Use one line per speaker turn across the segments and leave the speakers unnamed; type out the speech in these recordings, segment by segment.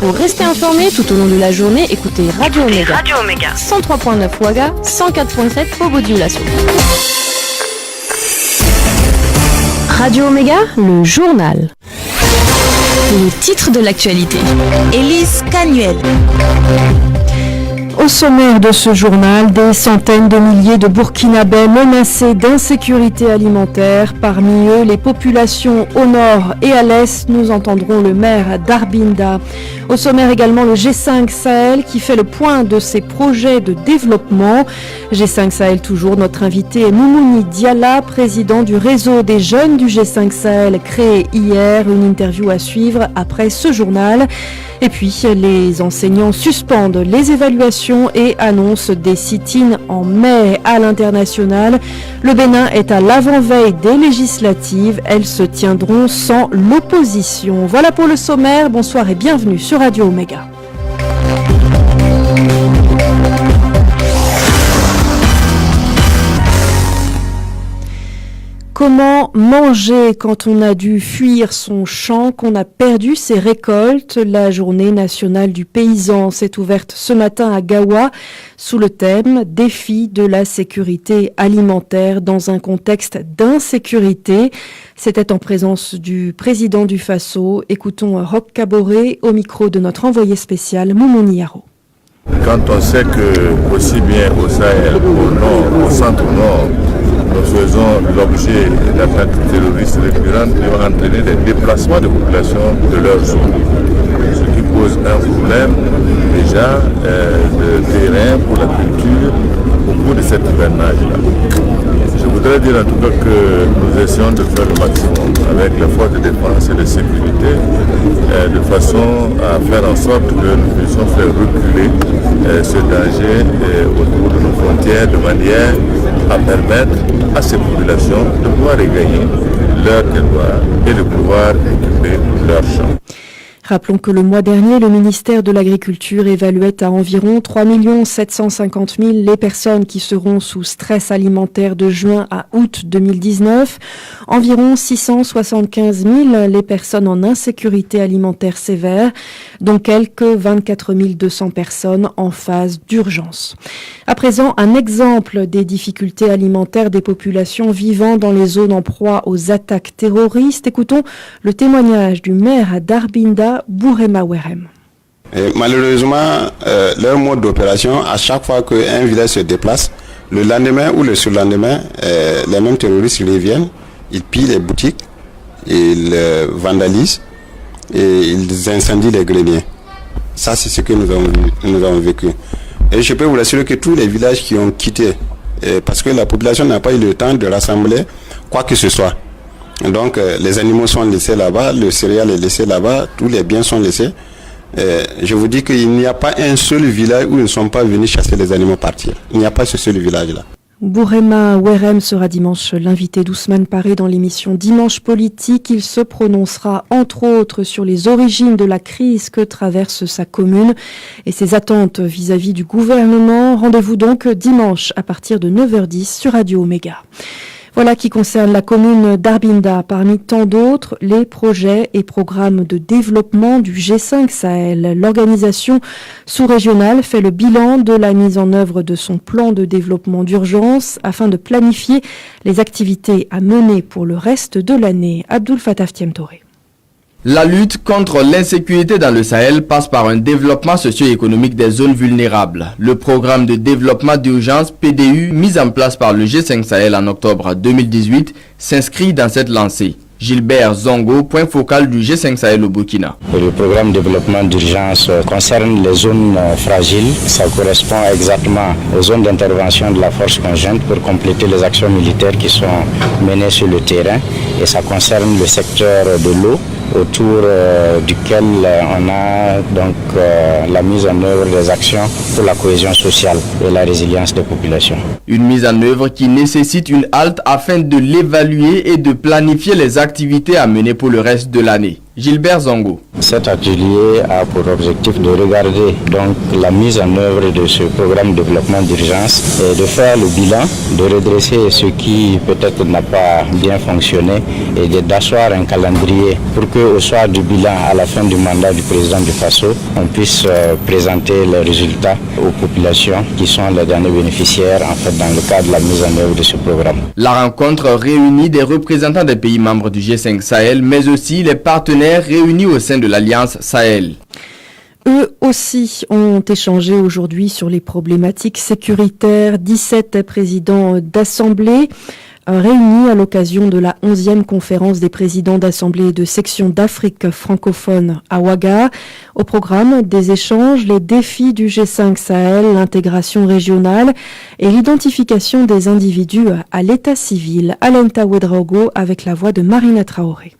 Pour rester informé tout au long de la journée, écoutez Radio Omega. 103.9 Ouaga, 104.7 Bobo-Dioulasso. Radio Omega, le journal. Les titres de l'actualité.
Élise Canuel.
Au sommaire de ce journal, des centaines de milliers de Burkinabés menacés d'insécurité alimentaire. Parmi eux, les populations au nord et à l'est. Nous entendrons le maire d'Arbinda. Au sommaire également, le G5 Sahel qui fait le point de ses projets de développement. G5 Sahel toujours, notre invité est Moumouni Diala, président du réseau des jeunes du G5 Sahel créé hier. Une interview à suivre après ce journal. Et puis, les enseignants suspendent les évaluations et annoncent des sit-ins en mai à l'international. Le Bénin est à l'avant-veille des législatives. Elles se tiendront sans l'opposition. Voilà pour le sommaire. Bonsoir et bienvenue sur Radio Omega. Comment manger quand on a dû fuir son champ, qu'on a perdu ses récoltes? La journée nationale du paysan s'est ouverte ce matin à Gawa sous le thème « Défi de la sécurité alimentaire dans un contexte d'insécurité ». C'était en présence du président du Faso. Écoutons Roch Kaboré au micro de notre envoyé spécial Moumouni Yaro.
Quand on sait que aussi bien au Sahel, au nord, au centre-nord, nous faisons l'objet d'attaques terroristes récurrentes qui ont entraîné des déplacements de populations de leur zone, ce qui pose un problème déjà de terrain pour la culture au cours de cet hivernage-là. Je voudrais dire en tout cas que nous essayons de faire le maximum avec les forces de défense et de sécurité de façon à faire en sorte que nous puissions faire reculer ce danger autour de nos frontières de manière à permettre à ces populations de pouvoir regagner leur territoire et de pouvoir occuper leurs champs.
Rappelons que le mois dernier, le ministère de l'Agriculture évaluait à environ 3 750 000 les personnes qui seront sous stress alimentaire de juin à août 2019, environ 675 000 les personnes en insécurité alimentaire sévère, dont quelques 24 200 personnes en phase d'urgence. À présent, un exemple des difficultés alimentaires des populations vivant dans les zones en proie aux attaques terroristes. Écoutons le témoignage du maire d'Arbinda, Bourema Werem.
Malheureusement, leur mode d'opération, à chaque fois qu'un village se déplace, le lendemain ou le surlendemain, les mêmes terroristes reviennent, ils pillent les boutiques, ils vandalisent et ils incendient les greniers. Ça, c'est ce que nous avons vécu. Et je peux vous assurer que tous les villages qui ont quitté, parce que la population n'a pas eu le temps de rassembler quoi que ce soit. Donc les animaux sont laissés là-bas, le céréal est laissé là-bas, tous les biens sont laissés. Je vous dis qu'il n'y a pas un seul village où ils ne sont pas venus chasser les animaux partir. Il n'y a pas ce seul village-là.
Bourema Werem sera dimanche l'invité d'Ousmane Paré dans l'émission Dimanche Politique. Il se prononcera entre autres sur les origines de la crise que traverse sa commune et ses attentes vis-à-vis du gouvernement. Rendez-vous donc dimanche à partir de 9h10 sur Radio Omega. Voilà qui concerne la commune d'Arbinda. Parmi tant d'autres, les projets et programmes de développement du G5 Sahel. L'organisation sous-régionale fait le bilan de la mise en œuvre de son plan de développement d'urgence afin de planifier les activités à mener pour le reste de l'année. Abdul Fattah Tiemtoré.
La lutte contre l'insécurité dans le Sahel passe par un développement socio-économique des zones vulnérables. Le programme de développement d'urgence PDU mis en place par le G5 Sahel en octobre 2018 s'inscrit dans cette lancée. Gilbert Zongo, point focal du G5 Sahel au Burkina.
Le programme de développement d'urgence concerne les zones fragiles. Ça correspond exactement aux zones d'intervention de la force conjointe pour compléter les actions militaires qui sont menées sur le terrain. Et ça concerne le secteur de l'eau, autour duquel on a donc la mise en œuvre des actions pour la cohésion sociale et la résilience des populations.
Une mise en œuvre qui nécessite une halte afin de l'évaluer et de planifier les activités à mener pour le reste de l'année. Gilbert Zongo.
Cet atelier a pour objectif de regarder donc la mise en œuvre de ce programme de développement d'urgence et de faire le bilan, de redresser ce qui peut-être n'a pas bien fonctionné et d'asseoir un calendrier pour qu'au soir du bilan, à la fin du mandat du président du FASO, on puisse présenter les résultats aux populations qui sont les derniers bénéficiaires en fait, dans le cadre de la mise en œuvre de ce programme.
La rencontre réunit des représentants des pays membres du G5 Sahel, mais aussi les partenaires réunis au sein de l'Alliance Sahel.
Eux aussi ont échangé aujourd'hui sur les problématiques sécuritaires. 17 présidents d'assemblée réunis à l'occasion de la 11e conférence des présidents d'assemblée et de section d'Afrique francophone à Ouaga. Au programme des échanges, les défis du G5 Sahel, l'intégration régionale et l'identification des individus à l'état civil. Alenta Ouedraogo avec la voix de Marina Traoré.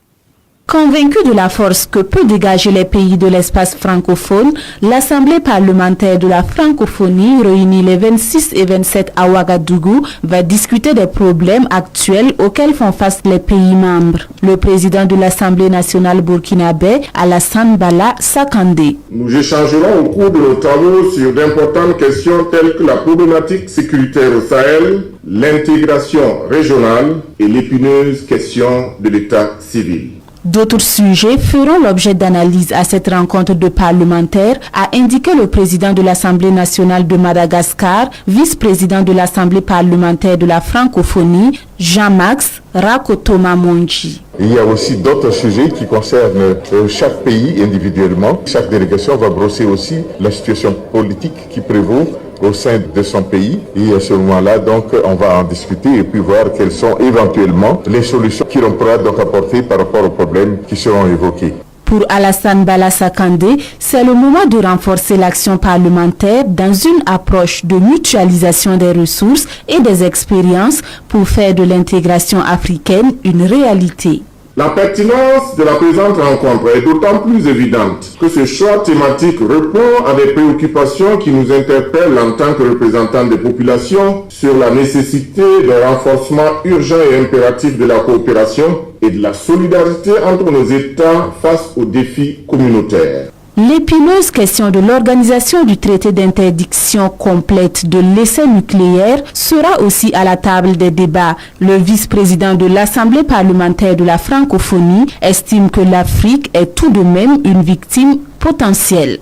Convaincu de la force que peut dégager les pays de l'espace francophone, l'Assemblée parlementaire de la francophonie, réunie les 26 et 27 à Ouagadougou, va discuter des problèmes actuels auxquels font face les pays membres. Le président de l'Assemblée nationale burkinabé, Alassane Bala Sakandé.
Nous échangerons au cours de nos travaux sur d'importantes questions telles que la problématique sécuritaire au Sahel, l'intégration régionale et l'épineuse question de l'état civil.
D'autres sujets feront l'objet d'analyse à cette rencontre de parlementaires, a indiqué le président de l'Assemblée nationale de Madagascar, vice-président de l'Assemblée parlementaire de la francophonie, Jean-Max Rakotoma Monji.
Il y a aussi d'autres sujets qui concernent chaque pays individuellement. Chaque délégation va brosser aussi la situation politique qui prévaut au sein de son pays. Et à ce moment-là, donc, on va en discuter et puis voir quelles sont éventuellement les solutions que l'on pourra donc apporter par rapport aux problèmes qui seront évoqués.
Pour Alassane Bala Sakandé, c'est le moment de renforcer l'action parlementaire dans une approche de mutualisation des ressources et des expériences pour faire de l'intégration africaine une réalité.
La pertinence de la présente rencontre est d'autant plus évidente que ce choix thématique répond à des préoccupations qui nous interpellent en tant que représentants des populations sur la nécessité d'un renforcement urgent et impératif de la coopération et de la solidarité entre nos États face aux défis communautaires.
L'épineuse question de l'organisation du traité d'interdiction complète de l'essai nucléaire sera aussi à la table des débats. Le vice-président de l'Assemblée parlementaire de la francophonie estime que l'Afrique est tout de même une victime potentielle.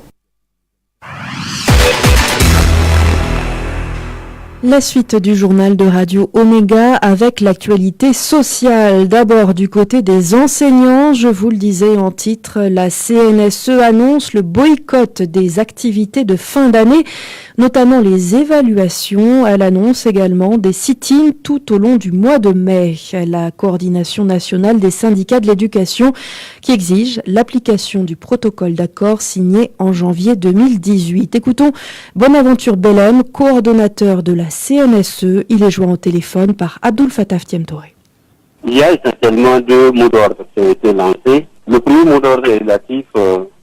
La suite du journal de Radio Omega avec l'actualité sociale. D'abord du côté des enseignants, je vous le disais en titre, la CNSE annonce le boycott des activités de fin d'année, notamment les évaluations. Elle annonce également des sit-ins tout au long du mois de mai. La coordination nationale des syndicats de l'éducation qui exige l'application du protocole d'accord signé en janvier 2018. Écoutons Bonaventure Bellem, coordonnateur de la CNSE. Il est joint au téléphone par Abdul Fattah Tiemtoré.
Il y a essentiellement deux mots d'ordre qui ont été lancés. Le premier mot d'ordre est relatif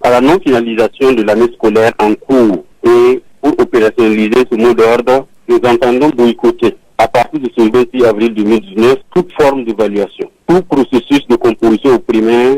à la non-finalisation de l'année scolaire en cours. Et pour opérationnaliser ce mot d'ordre, nous entendons boycotter à partir de ce 26 avril 2019 toute forme d'évaluation, tout processus de composition au primaire,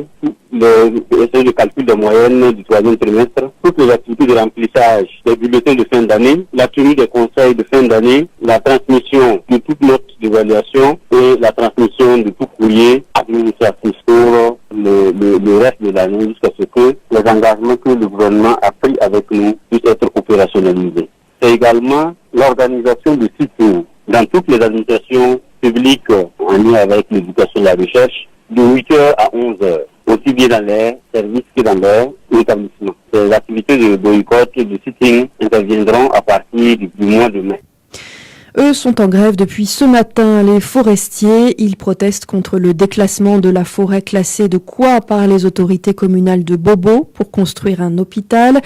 l'essai de calcul de moyenne du troisième trimestre, toutes les activités de remplissage des bulletins de fin d'année, la tenue des conseils de fin d'année, la transmission de toute note d'évaluation et la transmission de tout courrier administratif pour le reste de l'année jusqu'à ce que les engagements que le gouvernement a pris avec nous puissent être opérationnalisés. C'est également l'organisation de sit-ins dans toutes les administrations publiques en lien avec l'éducation et la recherche, de 8h à 11h, aussi bien dans les services que dans les établissements. Les activités de boycott et de sit-in interviendront à partir du mois de mai.
Eux sont en grève depuis ce matin. Les forestiers, ils protestent contre le déclassement de la forêt classée de Koua par les autorités communales de Bobo pour construire un hôpital.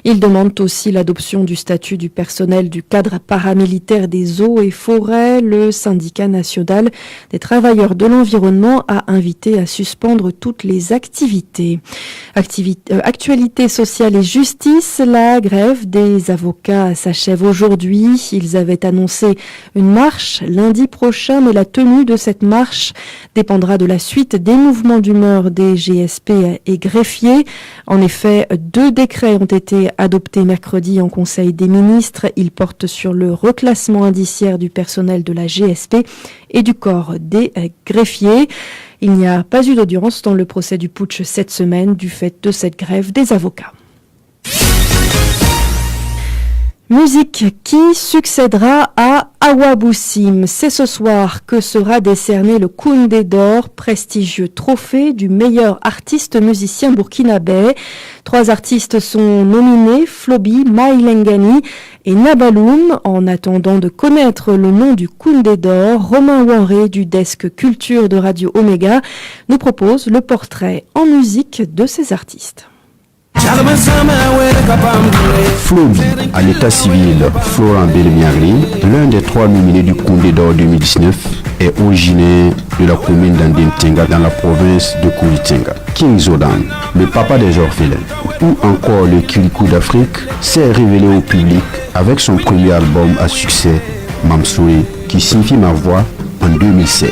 Ils demandent aussi l'adoption du statut du personnel du cadre paramilitaire des eaux et forêts. Le syndicat national des travailleurs de l'environnement a invité à suspendre toutes les activités. Actualité sociale et justice, la grève des avocats s'achève aujourd'hui. Ils avaient annoncé une marche lundi prochain, mais la tenue de cette marche dépendra de la suite des mouvements d'humeur des GSP et greffiers. En effet, 2 décrets ont été adoptés mercredi en Conseil des ministres. Ils portent sur le reclassement indiciaire du personnel de la GSP et du corps des greffiers. Il n'y a pas eu d'audience dans le procès du putsch cette semaine du fait de cette grève des avocats. Musique, qui succédera à Awaboussim? C'est ce soir que sera décerné le Koundé d'or, prestigieux trophée du meilleur artiste musicien burkinabé. 3 artistes sont nominés, Flobi, Maïlengani et Nabaloum. En attendant de connaître le nom du Koundé d'or, Romain Wanré du desk culture de Radio Omega nous propose le portrait en musique de ces artistes.
Flobi, à l'état civil, Florent Belemiagri, l'un des 3 nominés du Koundé d'or 2019, est originaire de la commune d'Andemtenga dans la province de Koulitenga. King Zodan, le papa des orphelins, ou encore le Kirikou d'Afrique, s'est révélé au public avec son premier album à succès, Mamsouri, qui signifie ma voix, en 2016.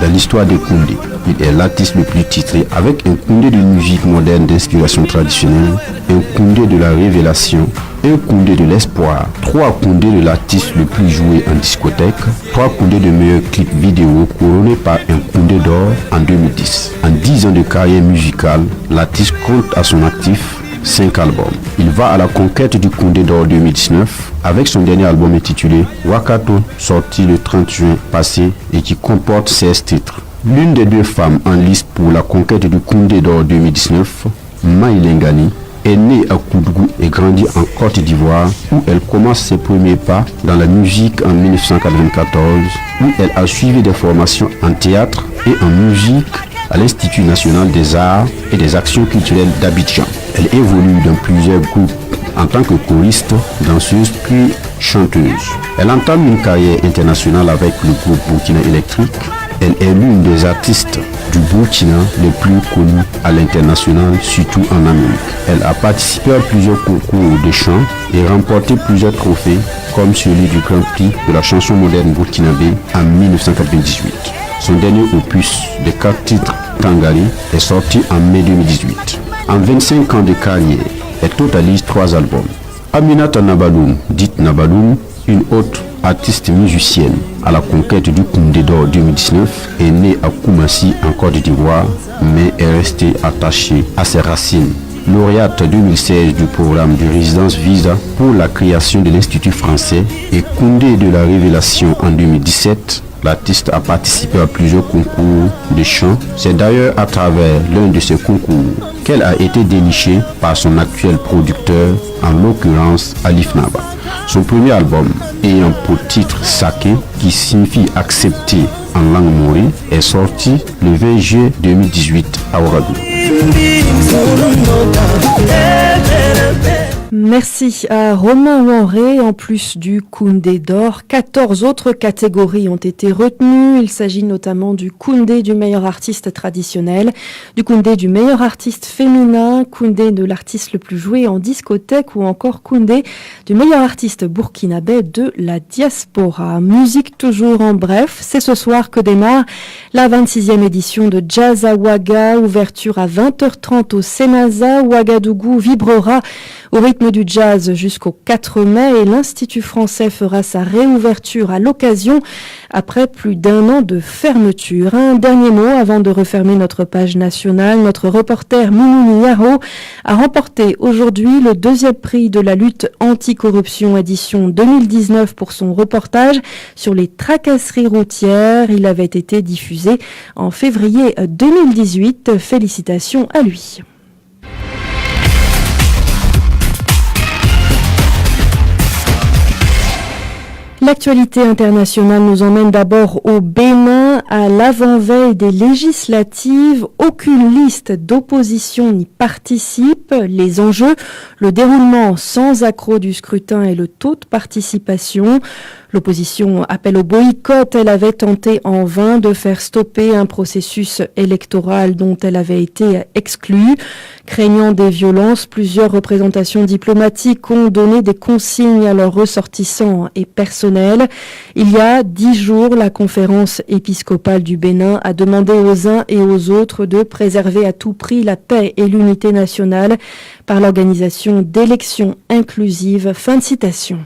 Dans l'histoire de Koundé, il est l'artiste le plus titré avec un Koundé de musique moderne d'inspiration traditionnelle, un Koundé de la révélation, un Koundé de l'espoir, 3 Koundé de l'artiste le plus joué en discothèque, 3 Koundé de meilleurs clips vidéo couronnés par un Koundé d'or en 2010. En 10 ans de carrière musicale, l'artiste compte à son actif 5 albums. Il va à la conquête du Koundé d'or 2019 avec son dernier album intitulé Wakato, sorti le 30 juin passé et qui comporte 16 titres. L'une des 2 femmes en lice pour la conquête du Koundé d'or 2019, Maïlengani, est née à Koudougou et grandit en Côte d'Ivoire où elle commence ses premiers pas dans la musique en 1994 où elle a suivi des formations en théâtre et en musique à l'Institut national des arts et des actions culturelles d'Abidjan. Elle évolue dans plusieurs groupes en tant que choriste, danseuse puis chanteuse. Elle entame une carrière internationale avec le groupe Burkina Electric. Elle est l'une des artistes du Burkina les plus connues à l'international, surtout en Amérique. Elle a participé à plusieurs concours de chant et remporté plusieurs trophées comme celui du Grand Prix de la chanson moderne burkinabé en 1998. Son dernier opus de 4 titres, Tangari, est sorti en mai 2018. En 25 ans de carrière, elle totalise 3 albums. Aminata Nabaloum, dite Nabaloum, une autre artiste musicienne à la conquête du Koundé d'or 2019, est née à Koumassi en Côte d'Ivoire, mais est restée attachée à ses racines. Lauréate 2016 du programme de résidence Visa pour la création de l'Institut français et Koundé de la Révélation en 2017, l'artiste a participé à plusieurs concours de chant. C'est d'ailleurs à travers l'un de ces concours qu'elle a été dénichée par son actuel producteur, en l'occurrence Alif Naba. Son premier album, ayant pour titre Saké, qui signifie accepter en langue mori, est sorti le 20 juillet 2018 à Ouagadougou.
Merci à Romain Wanré. En plus du Koundé d'or, 14 autres catégories ont été retenues. Il s'agit notamment du Koundé du meilleur artiste traditionnel, du Koundé du meilleur artiste féminin, Koundé de l'artiste le plus joué en discothèque ou encore Koundé du meilleur artiste burkinabé de la diaspora. Musique toujours en bref, c'est ce soir que démarre la 26e édition de Jazz à Ouaga, ouverture à 20h30 au Senaza. Ouagadougou vibrera au rythme du jazz jusqu'au 4 mai et l'Institut français fera sa réouverture à l'occasion après plus d'1 an de fermeture. Un dernier mot avant de refermer notre page nationale. Notre reporter Moumouni Yaro a remporté aujourd'hui le 2e prix de la lutte anticorruption édition 2019 pour son reportage sur les tracasseries routières. Il avait été diffusé en février 2018. Félicitations à lui. L'actualité internationale nous emmène d'abord au Bénin, à l'avant-veille des législatives. Aucune liste d'opposition n'y participe. Les enjeux, le déroulement sans accroc du scrutin et le taux de participation. L'opposition appelle au boycott. Elle avait tenté en vain de faire stopper un processus électoral dont elle avait été exclue. Craignant des violences, plusieurs représentations diplomatiques ont donné des consignes à leurs ressortissants et personnels. Il y a 10 jours, la conférence épiscopale du Bénin a demandé aux uns et aux autres de préserver à tout prix la paix et l'unité nationale par l'organisation d'élections inclusives. Fin de citation.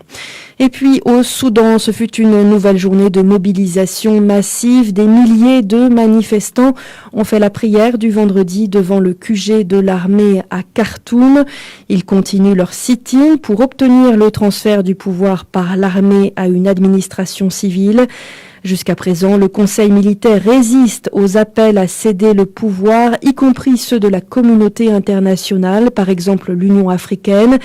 Et puis au Soudan, ce fut une nouvelle journée de mobilisation massive. Des milliers de manifestants ont fait la prière du vendredi devant le QG de l'armée à Khartoum. Ils continuent leur sit-in pour obtenir le transfert du pouvoir par l'armée à une administration civile. Jusqu'à présent, le Conseil militaire résiste aux appels à céder le pouvoir, y compris ceux de la communauté internationale, par exemple l'Union africaine.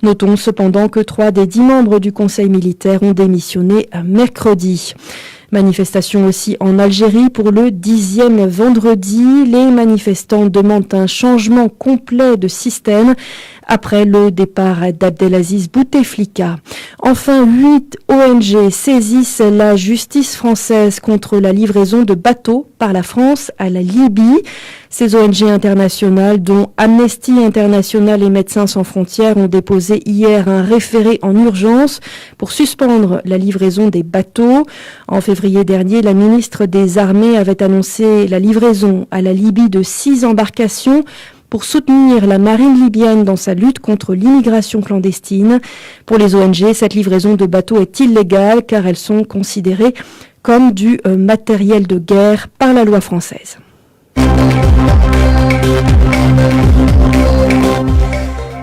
Notons cependant que 3 des 10 membres du Conseil militaire ont démissionné mercredi. Manifestation aussi en Algérie pour le 10e vendredi. Les manifestants demandent un changement complet de système après le départ d'Abdelaziz Bouteflika. Enfin, 8 ONG saisissent la justice française contre la livraison de bateaux par la France à la Libye. Ces ONG internationales, dont Amnesty International et Médecins sans frontières, ont déposé hier un référé en urgence pour suspendre la livraison des bateaux. En février dernier, la ministre des Armées avait annoncé la livraison à la Libye de 6 embarcations pour soutenir la marine libyenne dans sa lutte contre l'immigration clandestine. Pour les ONG, cette livraison de bateaux est illégale car elles sont considérées comme du matériel de guerre par la loi française.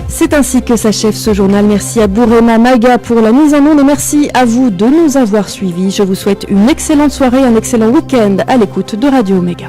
C'est ainsi que s'achève ce journal. Merci à Bourema Maga pour la mise en onde et merci à vous de nous avoir suivis. Je vous souhaite une excellente soirée, un excellent week-end à l'écoute de Radio Omega.